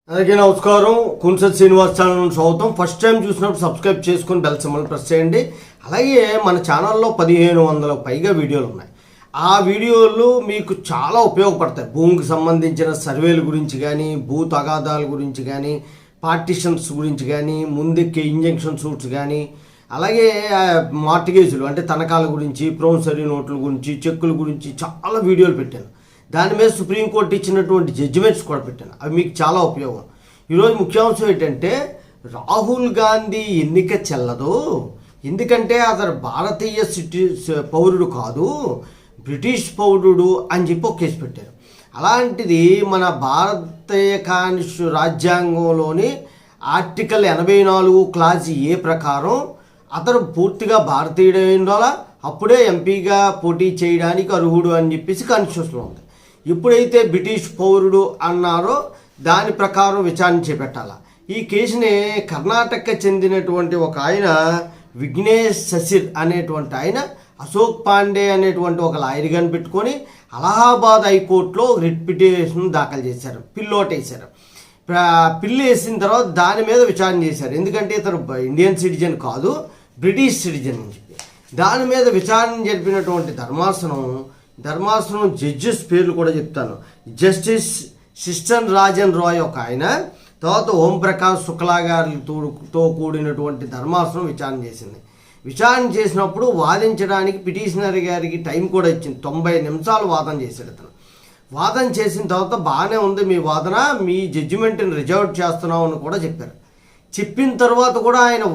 అందరికీ నమస్కారం. కున్సత్ శ్రీనివాస్ ఛానల్ స్వాగతం. ఫస్ట్ టైం చూసినప్పుడు సబ్స్క్రైబ్ చేసుకొని బెల్ సింబల్ ప్రెస్ చేయండి. అలాగే మన ఛానల్లో 1500 పైగా వీడియోలు ఉన్నాయి. ఆ వీడియోలు మీకు చాలా ఉపయోగపడతాయి. భూమికి సంబంధించిన సర్వేల గురించి కానీ, భూ తగాదాల గురించి కానీ, పార్టిషన్స్ గురించి కానీ, ముందుకి ఇంజెక్షన్ సూట్స్ కానీ, అలాగే మార్టిగేజ్లు అంటే తనఖాల గురించి, ప్రామిసరీ నోట్ల గురించి, చెక్కుల గురించి చాలా వీడియోలు పెట్టాను. దాని మీద సుప్రీంకోర్టు ఇచ్చినటువంటి జడ్జిమెంట్స్ కూడా పెట్టాను. అవి మీకు చాలా ఉపయోగం. ఈరోజు ముఖ్యాంశం ఏంటంటే, రాహుల్ గాంధీ ఎన్నిక చెల్లదు, ఎందుకంటే అతను భారతీయ పౌరుడు కాదు, బ్రిటిష్ పౌరుడు అని చెప్పి ఒక కేసు పెట్టారు. అలాంటిది మన భారతీయ రాజ్యాంగంలోని ఆర్టికల్ 84 క్లాజ్ ఏ ప్రకారం అతను పూర్తిగా భారతీయుడై ఉండాలా, అప్పుడే ఎంపీగా పోటీ చేయడానికి అర్హుడు అని చెప్పేసి కాన్స్టిట్యూషన్లో ఉంది. ఎప్పుడైతే బ్రిటిష్ పౌరుడు అన్నారో దాని ప్రకారం విచారణ చేపట్టాల. ఈ కేసుని కర్ణాటకకి చెందినటువంటి ఒక ఆయన విఘ్నేష్ శశిర్ అనేటువంటి ఆయన అశోక్ పాండే అనేటువంటి ఒక లాయర్ గారిని పెట్టుకొని అలహాబాద్ హైకోర్టులో రిట్ పిటిషన్ దాఖలు చేశారు. పిల్లోటేశారు. పిల్లు వేసిన తర్వాత దాని మీద విచారణ చేశారు. ఎందుకంటే ఇతను ఇండియన్ సిటిజన్ కాదు, బ్రిటిష్ సిటిజన్ అని చెప్పి దాని మీద విచారణ జరిపినటువంటి ధర్మాసనం జడ్జెస్ పేర్లు కూడా చెప్తాను. జస్టిస్ సిస్టన్ రాజన్ రాయ్ ఒక ఆయన, తర్వాత ఓంప్రకాష్ శుక్లా గారితో కూడినటువంటి ధర్మాసనం విచారణ చేసింది. విచారణ చేసినప్పుడు వాదించడానికి పిటిషనర్ గారికి టైం కూడా ఇచ్చింది. 90 నిమిషాలు వాదన చేశాడు అతను. వాదన చేసిన తర్వాత బాగానే ఉంది మీ వాదన, మీ జడ్జిమెంట్ని రిజర్వ్ చేస్తున్నాం అని కూడా చెప్పారు. చెప్పిన తర్వాత కూడా ఆయన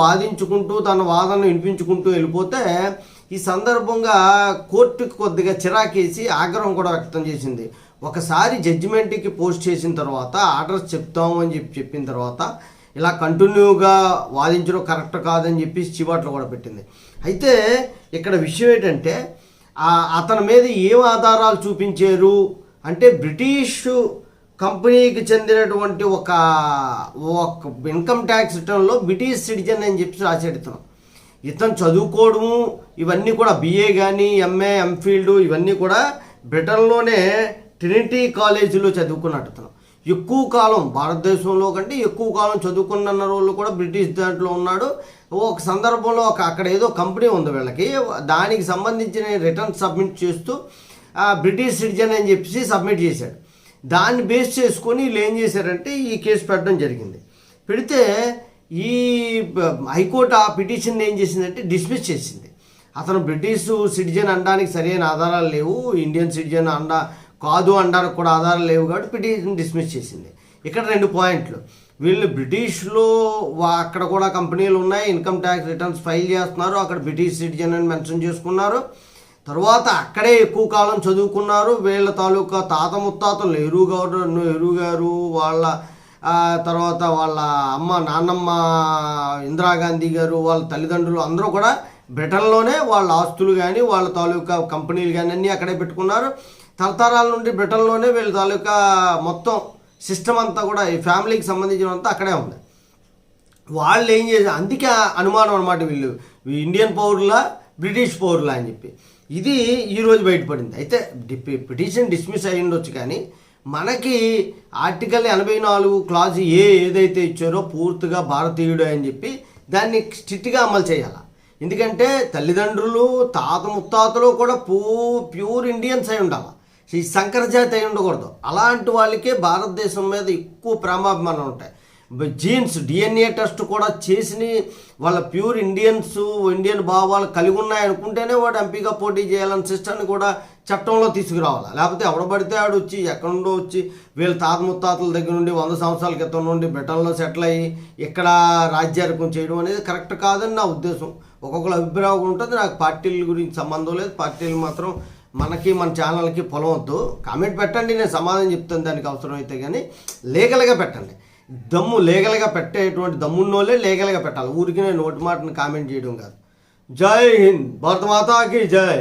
వాదించుకుంటూ తన వాదన వినిపించుకుంటూ వెళ్ళిపోతే ఈ సందర్భంగా కోర్టుకు కొద్దిగా చిరాకేసి ఆగ్రహం కూడా వ్యక్తం చేసింది. ఒకసారి జడ్జిమెంట్కి పోస్ట్ చేసిన తర్వాత ఆర్డర్స్ చెప్తాము అని చెప్పిన తర్వాత ఇలా కంటిన్యూగా వాదించడం కరెక్ట్ కాదని చెప్పి చివాట్లు కూడా పెట్టింది. అయితే ఇక్కడ విషయం ఏంటంటే, అతని మీద ఏం ఆధారాలు చూపించారు అంటే, బ్రిటిష్ కంపెనీకి చెందినటువంటి ఒక ఇన్కమ్ ట్యాక్స్ రిటర్న్లో బ్రిటిష్ సిటిజన్ అని చెప్పి రాసేడుతున్నాం. ఇతను చదువుకోవడము ఇవన్నీ కూడా BA కానీ, MA, MPhil ఇవన్నీ కూడా బ్రిటన్లోనే ట్రినిటీ కాలేజీలో చదువుకున్నట్టు. అతను ఎక్కువ కాలం భారతదేశంలో కంటే ఎక్కువ కాలం చదువుకున్న రోజులు కూడా బ్రిటిష్ దాంట్లో ఉన్నాడు. ఒక సందర్భంలో అక్కడ ఏదో కంపెనీ ఉంది వీళ్ళకి, దానికి సంబంధించిన రిటర్న్ సబ్మిట్ చేస్తూ బ్రిటిష్ సిటిజన్ అని చెప్పేసి సబ్మిట్ చేశాడు. దాన్ని బేస్ చేసుకొని వీళ్ళు ఏం చేశారంటే ఈ కేసు పెట్టడం జరిగింది. పెడితే ఈ హైకోర్టు ఆ పిటిషన్ ఏం చేసిందంటే డిస్మిస్ చేసింది. అతను బ్రిటిష్ సిటిజన్ అనడానికి సరైన ఆధారాలు లేవు, ఇండియన్ సిటిజన్ కాదు అనడానికి కూడా ఆధారాలు లేవు కాబట్టి పిటిషన్ డిస్మిస్ చేసింది. ఇక్కడ 2 పాయింట్లు. వీళ్ళు బ్రిటిష్లో అక్కడ కూడా కంపెనీలు ఉన్నాయి, ఇన్కమ్ ట్యాక్స్ రిటర్న్స్ ఫైల్ చేస్తున్నారు, అక్కడ బ్రిటిష్ సిటిజన్ అని మెన్షన్ చేసుకున్నారు. తర్వాత అక్కడే ఎక్కువ కాలం చదువుకున్నారు. వీళ్ళ తాలూకా తాత ముత్తాతలు నెహ్రూ గారు వాళ్ళ తర్వాత వాళ్ళ నాన్నమ్మ ఇందిరాగాంధీ గారు వాళ్ళ తల్లిదండ్రులు అందరూ కూడా బ్రిటన్లోనే వాళ్ళ ఆస్తులు కానీ వాళ్ళ తాలూకా కంపెనీలు కానీ అన్నీ అక్కడే పెట్టుకున్నారు. తరతరాల నుండి బ్రిటన్లోనే వీళ్ళ తాలూకా మొత్తం సిస్టమ్ అంతా కూడా ఈ ఫ్యామిలీకి సంబంధించినంతా అక్కడే ఉంది. వాళ్ళు ఏం చేశారు, అందుకే అనుమానం అనమాట, వీళ్ళు ఇండియన్ పౌరులా బ్రిటిష్ పౌరులా అని చెప్పి. ఇది ఈరోజు బయటపడింది. అయితే పిటిషన్ డిస్మిస్ అయ్యి ఉండొచ్చు, కానీ మనకి ఆర్టికల్ 84 క్లాజ్ ఏదైతే ఇచ్చారో పూర్తిగా భారతీయుడు అని చెప్పి దాన్ని స్ట్రిక్ట్గా అమలు చేయాలి. ఎందుకంటే తల్లిదండ్రులు తాత ముత్తాతలు కూడా ప్యూర్ ఇండియన్స్ అయి ఉండాలి, ఈ సంకరజాతి అయి ఉండకూడదు. అలాంటి వాళ్ళకే భారతదేశం మీద ఎక్కువ ప్రేమాభిమానం ఉంటాయి. జీన్స్ DNA టెస్ట్ కూడా చేసి వాళ్ళ ప్యూర్ ఇండియన్ భావాలు కలిగి ఉన్నాయనుకుంటేనే వాడు ఎంపీగా పోటీ చేయాలని సిస్టమ్ని కూడా చట్టంలో తీసుకురావాలి. లేకపోతే ఎవడబడితే ఆడు వచ్చి ఎక్కడి నుండో వచ్చి వీళ్ళ తాత ముత్తాతల దగ్గర నుండి 100 సంవత్సరాల క్రితం నుండి బ్రిటన్లో సెటిల్ అయ్యి ఇక్కడ రాజ్యార్కం చేయడం అనేది కరెక్ట్ కాదని నా ఉద్దేశం. ఒక్కొక్కరు అభిప్రాయం ఉంటుంది. నాకు పార్టీల గురించి సంబంధం లేదు. పార్టీలు మాత్రం మనకి మన ఛానల్కి పొలవద్దు. కామెంట్ పెట్టండి, నేను సమాధానం చెప్తాను దానికి అవసరం అయితే, కానీ లీగల్గా పెట్టండి. లీగల్గా పెట్టేటువంటి దమ్మున్నోళ్ళే లీగల్గా పెట్టాలి. ఊరికి నేను నోటి మాటను కామెంట్ చేయడం కాదు. జై హింద్, భారత మాతాకి జై.